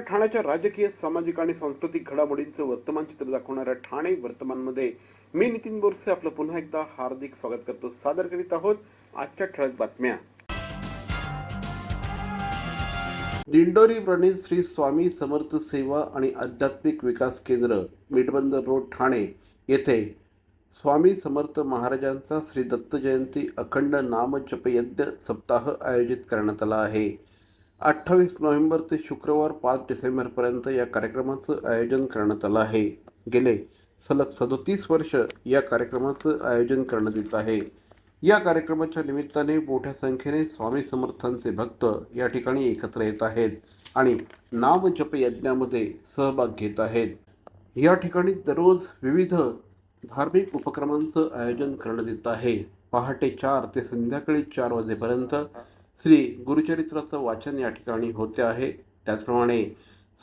ठाण्याच्या राजकीय, सामाजिक आणि सांस्कृतिक घडामोडींचं वर्तमान चित्र दाखवणाऱ्या ठाणे वर्तमानमध्ये मी नितीन बोरसे आपलं पुन्हा एकदा हार्दिक स्वागत करतो. सादर करीत आहोत आजच्या ठळक बातम्या. दिंडोरी प्रणीत श्री स्वामी समर्थ सेवा आणि आध्यात्मिक विकास केंद्र, मीठबंदर रोड, ठाणे येथे स्वामी समर्थ महाराजांचा श्री दत्त जयंती अखंड नामजप यज्ञ सप्ताह आयोजित करण्यात आला आहे. 28 नोव्हेंबर ते शुक्रवार 5 डिसेंबरपर्यंत या कार्यक्रमाचं आयोजन करण्यात आलं आहे. गेले सलग 37 वर्ष या कार्यक्रमाचं आयोजन करण्यात येत आहे. या कार्यक्रमाच्या निमित्ताने मोठ्या संख्येने स्वामी समर्थांचे भक्त या ठिकाणी एकत्र येत आहेत आणि नामजप यज्ञामध्ये सहभाग घेत आहेत. या ठिकाणी दररोज विविध धार्मिक उपक्रमांचं आयोजन करण्यात येत आहे. पहाटे 4 ते संध्याकाळी 4 वाजेपर्यंत श्री गुरुचरित्राचं वाचन या ठिकाणी होते आहे. त्याचप्रमाणे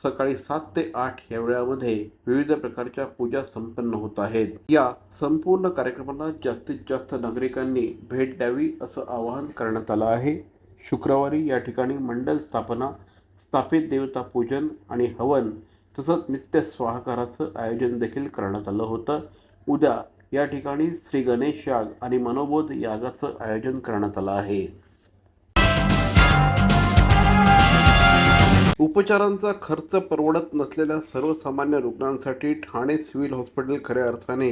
सकाळी 7 ते 8 या वेळामध्ये विविध प्रकारच्या पूजा संपन्न होत आहेत. या संपूर्ण कार्यक्रमाला जास्तीत जास्त नागरिकांनी भेट द्यावी असं आवाहन करण्यात आलं आहे. शुक्रवारी या ठिकाणी मंडल स्थापना, स्थापित देवता पूजन आणि हवन तसंच नित्य स्वाहाकाराचं आयोजन देखील करण्यात आलं होतं. उद्या या ठिकाणी श्री गणेश याग आणि मनोबोध यागाचं आयोजन करण्यात आलं आहे. उपचारांचा खर्च परवडत नसलेल्या सर्वसामान्य रुग्णांसाठी ठाणे सिव्हिल हॉस्पिटल खऱ्या अर्थाने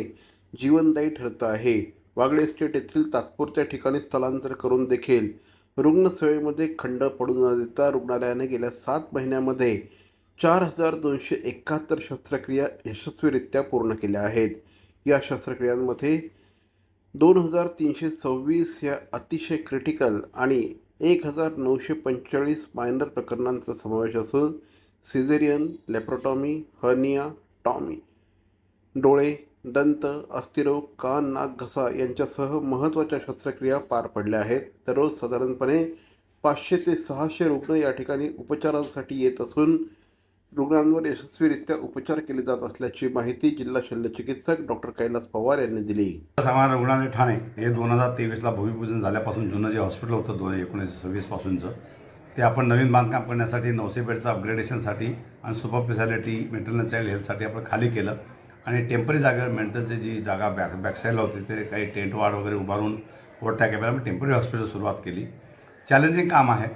जीवनदायी ठरतं आहे. वागळे एस्टेट येथील तात्पुरत्या ठिकाणी स्थलांतर करून देखील रुग्णसेवेमध्ये खंड पडू न देता रुग्णालयाने गेल्या 7 महिन्यामध्ये 4271 शस्त्रक्रिया यशस्वीरित्या पूर्ण केल्या आहेत. या शस्त्रक्रियांमध्ये 2326 या अतिशय क्रिटिकल आणि 1945 मायनर प्रकरणांचा समावेश असून सिझेरियन, लेप्रोटॉमी, हर्निया, टॉमी, डोळे, दंत, अस्थिरोग, कान, नाक, घसा यांच्यासह महत्त्वाच्या शस्त्रक्रिया पार पडल्या आहेत. दररोज साधारणपणे 500 ते 600 रुग्ण या ठिकाणी उपचारांसाठी येत असून रुग्णांवर यशस्वीरित्या उपचार केले जात असल्याची माहिती जिल्हा शल्यचिकित्सक डॉक्टर कैलास पवार यांनी दिली. सामान्य रुग्णालय ठाणे हे 2023ला भूमिपूजन झाल्यापासून जुनं जे हॉस्पिटल होतं 1926 पासूनचं ते आपण नवीन बांधकाम करण्यासाठी 900 बेडचं अपग्रेडेशनसाठी आणि सुपर स्पेशालिटी मेंटेनल चाइल्ड हेल्थसाठी आपण खाली केलं आणि टेम्पररी जागेवर मेंटेनची जी जागा बॅकसाईडला होती ते काही टेंट वाढ वगैरे उभारून कोर्टा कॅमेरा टेम्पररी हॉस्पिटल सुरुवात केली. चॅलेंजिंग काम आहे.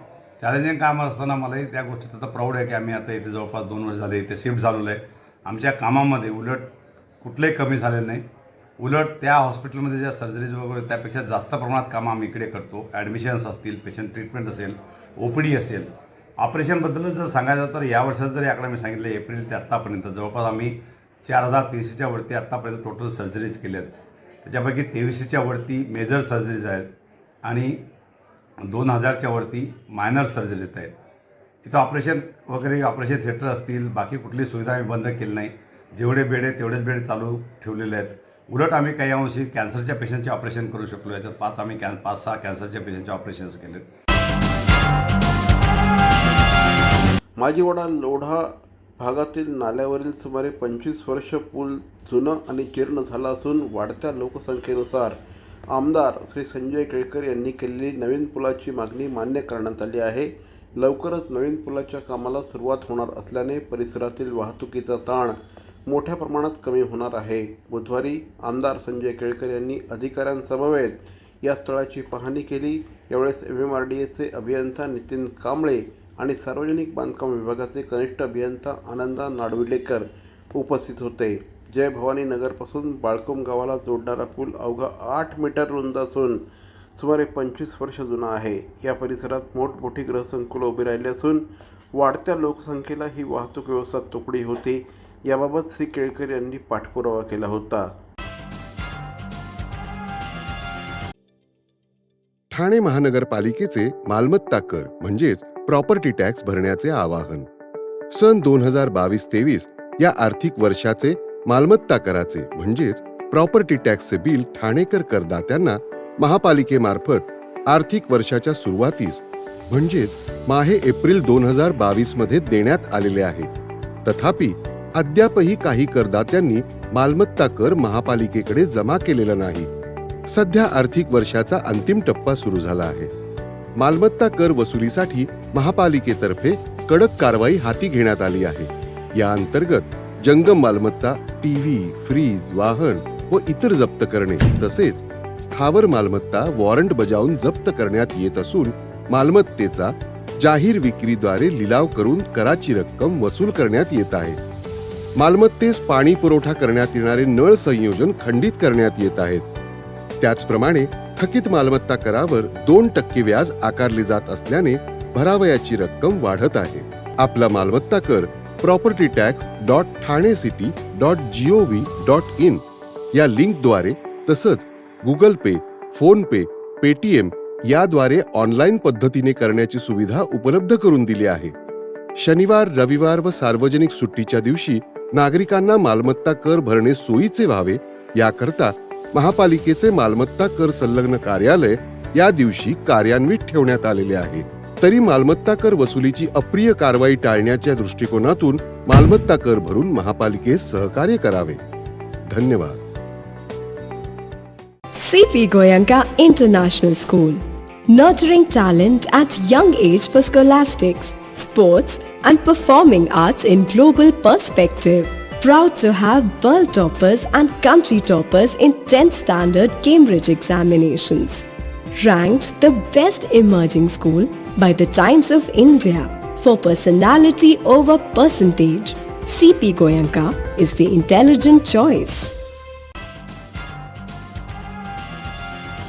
चॅलेंजिंग काम असताना मलाही त्या गोष्टीचं तर प्राऊड आहे की आम्ही आता इथे जवळपास 2 वर्ष झाले इथे शिफ्ट झालेलो आहे. आमच्या कामामध्ये उलट कुठलंही कमी झालेलं नाही. उलट त्या हॉस्पिटलमध्ये ज्या सर्जरीज वगैरे त्यापेक्षा जास्त प्रमाणात कामं आम्ही इकडे करतो. ॲडमिशन्स असतील, पेशंट ट्रीटमेंट असेल, OPD असेल. ऑपरेशनबद्दलच जर सांगायचं तर या वर्षात जरी आकडा मी सांगितलं एप्रिल ते आत्तापर्यंत जवळपास आम्ही 4300च्या वरती आत्तापर्यंत टोटल सर्जरीज केल्या आहेत. त्याच्यापैकी 2300च्या वरती मेजर सर्जरीज आहेत आणि 2000च्या वरती मायनर सर्जरीज आहेत. इथं ऑपरेशन थिएटर असतील, बाकी कुठली सुविधा आम्ही बंद केली नाही. जेवढे बेड आहेत तेवढेच बेड चालू ठेवलेले आहेत. उलट आम्ही काही अंशी कॅन्सरच्या पेशंटचे ऑपरेशन करू शकलो. याच्यात 5-6 कॅन्सरच्या पेशंटचे ऑपरेशन्स केलेत. माजीवाडा लोढा भागातील नाल्यावरील सुमारे 25 वर्ष पूल जुनं आणि जीर्ण झाला असून वाढत्या लोकसंख्येनुसार आमदार श्री संजय केळकर यांनी केलेली नवीन पुलाची मागणी मान्य करण्यात आली आहे. लवकरच नवीन पुलाच्या कामाला सुरुवात होणार असल्याने परिसरातील वाहतुकीचा ताण मोठ्या प्रमाणात कमी होणार आहे. बुधवारी आमदार संजय केळकर यांनी अधिकाऱ्यांसमवेत या स्थळाची पाहणी केली. यावेळेस MMRDAचे अभियंता नितीन कांबळे आणि सार्वजनिक बांधकाम विभागाचे कनिष्ठ अभियंता आनंदा नाडविलेकर उपस्थित होते. जय भवानी नगरपासून बाळकोम गावाला जोडणारा पूल अवघा 8 मीटर रुंद असून सुमारे 25 वर्ष जुना आहे. या परिसरात मोठमोठी गृहसंकुलं उभी राहिली असून वाढत्या लोकसंख्येला ही वाहतूक व्यवस्था तुकडी होती. याबाबत श्री केळकर यांनी पाठपुरावा केला होता. ठाणे महानगरपालिकेचे मालमत्ता कर म्हणजेच प्रॉपर्टी टॅक्स भरण्याचे आवाहन. सन 2022-23 या आर्थिक वर्षाचे मालमत्ता कराचे म्हणजेच प्रॉपर्टी टॅक्सचे बिल ठाणेकर करदात्यांना महापालिकेमार्फत आर्थिक वर्षाच्या सुरुवातीस म्हणजेच माहे एप्रिल 2022 मध्ये देण्यात आलेले आहे. तथापि अद्यापही काही करदात्यांनी मालमत्ता कर महापालिकेकडे जमा केलेला नाही. सध्या आर्थिक वर्षाचा अंतिम टप्पा सुरू झाला आहे. मालमत्ता कर वसुलीसाठी महापालिकेतर्फे कडक कारवाई हाती घेण्यात आली आहे. या अंतर्गत जंगम मालमत्ता, टीव्ही, फ्रीज, वाहन व इतर जप्त करणे तसेच स्थावर मालमत्ता वॉरंट बजावून जप्त करण्यात येत असून मालमत्तेचा जाहीर विक्रीद्वारे लिलाव करून कराची रक्कम वसूल करण्यात येत आहे. मालमत्तेस पाणी पुरवठा करण्यात येणारे नळ संयोजन खंडित करण्यात येत आहेत. त्याचप्रमाणे थकीत मालमत्ता करावर 2% व्याज आकारले जात असल्याने भरावयाची रक्कम वाढत आहे. आपला मालमत्ता कर propertytax.thanecity.gov.in या लिंकद्वारे तसंच गुगल पे, फोन पे, पेटीएम याद्वारे ऑनलाईन पद्धतीने करण्याची सुविधा उपलब्ध करून दिली आहे. शनिवार, रविवार व सार्वजनिक सुट्टीच्या दिवशी नागरिकांना मालमत्ता कर भरणे सोयीचे व्हावे याकरता महापालिकेचे मालमत्ता कर संलग्न कार्यालय या दिवशी कार्यान्वित ठेवण्यात आलेले आहे. तरी मालमत्ता कर वसुलीची अप्रिय कारवाई टाळण्याच्या दृष्टिकोनातून मालमत्ता कर भरून महापालिकेस सहकार्य करावे. धन्यवाद. CP Goenka International School, nurturing talent at young age for scholastics, sports and performing arts in global perspective. Proud to have world toppers and country toppers in 10th standard Cambridge examinations. Ranked the best emerging school by the Times of India for personality over percentage. CP Goenka is the intelligent choice.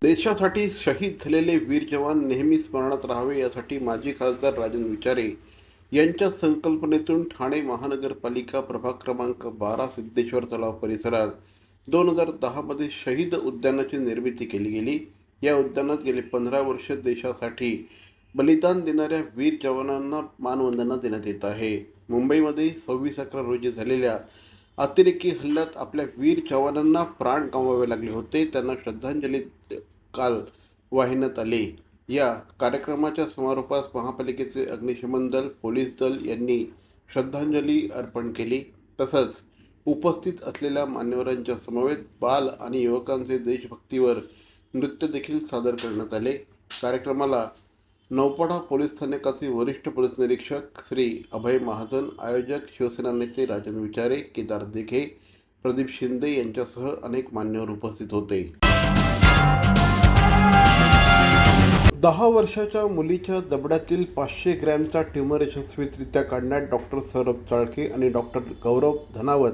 देशासाठी शहीद झालेले वीर जवान नेहमी स्मरणात राहावे यासाठी माजी खासदार राजन विचारे यांच्या संकल्पनेतून ठाणे महानगरपालिका प्रभाग क्रमांक 12 सिद्धेश्वर तलाव परिसरात 2010 शहीद उद्यानाची निर्मिती केली गेली. या उद्यानात गेले 15 वर्ष देशासाठी बलिदान देणाऱ्या वीर जवानांना मानवंदना देण्यात येत आहे. मुंबईमध्ये 26/11 रोजी झालेल्या अतिरेकी हल्ल्यात आपल्या वीर जवानांना प्राण गमवावे लागले होते. त्यांना श्रद्धांजली काल वाहिण्यात आली. या कार्यक्रमाच्या समारोपास महापालिकेचे अग्निशमन दल, पोलीस दल यांनी श्रद्धांजली अर्पण केली. तसंच उपस्थित असलेल्या मान्यवरांच्या समवेत बाल आणि युवकांचे देशभक्तीवर नृत्य देखील सादर करण्यात आले. कार्यक्रमाला नौपाडा पोलीस स्थानकाचे वरिष्ठ पोलीस निरीक्षक श्री अभय महाजन, आयोजक शिवसेना नेते राजन विचारे, केदार दिघे, प्रदीप शिंदे यांच्यासह अनेक मान्यवर उपस्थित होते. 10 वर्षाच्या मुलीच्या जबड्यातील 500 ग्रॅमचा ट्यूमर यशस्वीरित्या काढण्यात डॉक्टर सौरभ चाळके आणि डॉक्टर गौरव धनावत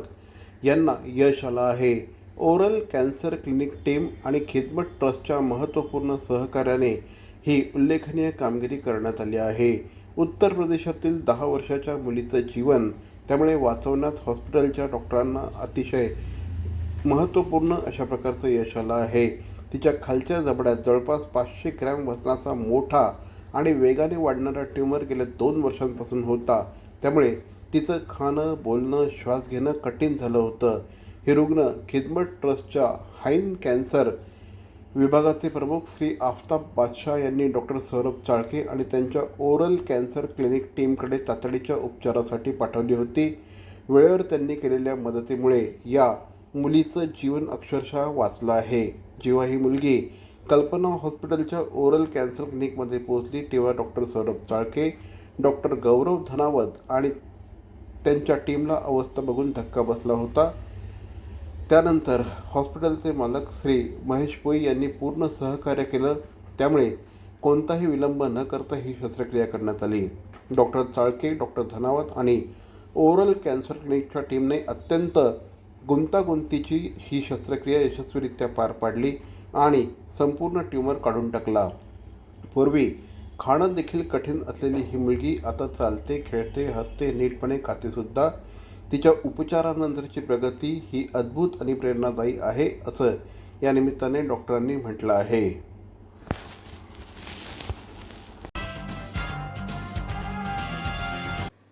यांना यश आलं आहे. ओरल कॅन्सर क्लिनिक टीम आणि खिदमत ट्रस्टच्या महत्त्वपूर्ण सहकार्याने ही उल्लेखनीय कामगिरी करण्यात आली आहे. उत्तर प्रदेशातील 10 वर्षाच्या मुलीचं जीवन त्यामुळे वाचवण्यात हॉस्पिटलच्या डॉक्टरांना अतिशय महत्त्वपूर्ण अशा प्रकारचं यश आलं आहे. तिच्या खालच्या जबड्यात जवळपास 500 ग्रॅम वजनाचा मोठा आणि वेगाने वाढणारा ट्यूमर गेल्या 2 वर्षांपासून होता. त्यामुळे तिचं खाणं, बोलणं, श्वास घेणं कठीण झालं होतं. हे रुग्ण खिदमत ट्रस्टच्या हाइन कॅन्सर विभागाचे प्रमुख श्री आफताब बादशाह यांनी डॉक्टर सौरभ चाळके आणि त्यांच्या ओरल कॅन्सर क्लिनिक टीमकडे तातडीच्या उपचारासाठी पाठवली होती. वेळेवर त्यांनी केलेल्या मदतीमुळे या मुलीचं जीवन अक्षरशः वाचलं आहे. जेव्हा ही मुलगी कल्पना हॉस्पिटलच्या ओरल कॅन्सर क्लिनिकमध्ये पोहोचली तेव्हा डॉक्टर सौरभ चाळके, डॉक्टर गौरव धनावत आणि त्यांच्या टीमला अवस्था बघून धक्का बसला होता. त्यानंतर हॉस्पिटलचे मालक श्री महेश पोई यांनी पूर्ण सहकार्य केलं. त्यामुळे कोणताही विलंब न करता ही शस्त्रक्रिया करण्यात आली. डॉक्टर चाळके, डॉक्टर धनावत आणि ओरल कॅन्सर क्लिनिकच्या टीमने अत्यंत गुंतागुंतीची ही शस्त्रक्रिया यशस्वीरित्या पार पाडली आणि संपूर्ण ट्यूमर काढून टाकला. पूर्वी खाणं देखील कठीण असलेली ही मुलगी आता चालते, खेळते, हसते, नीटपणे खातेसुद्धा. तिच्या उपचारानंतरची प्रगती ही अद्भुत आणि प्रेरणादायी आहे असं या निमित्ताने डॉक्टरांनी म्हटलं आहे.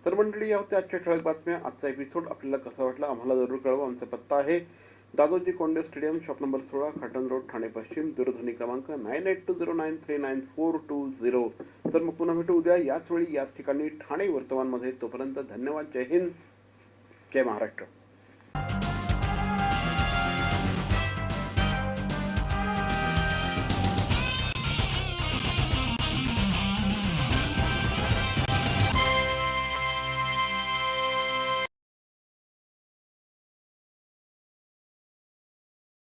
तर मंडळी, या होत्या आजच्या ठळक बातम्या. आजचा एपिसोड आपल्याला कसा वाटला आम्हाला जरूर कळवा. आमचा पत्ता आहे Dadoji Konde stadium, shop number 16, Khatan road, Thane पश्चिम. दूरध्वनी क्रमांक 9820939420. तर मग पुन्हा भेटू उद्या याच वेळी याच ठिकाणी ठाणे वर्तमानमध्ये. तोपर्यंत धन्यवाद. जय हिंद, जय महाराष्ट्र.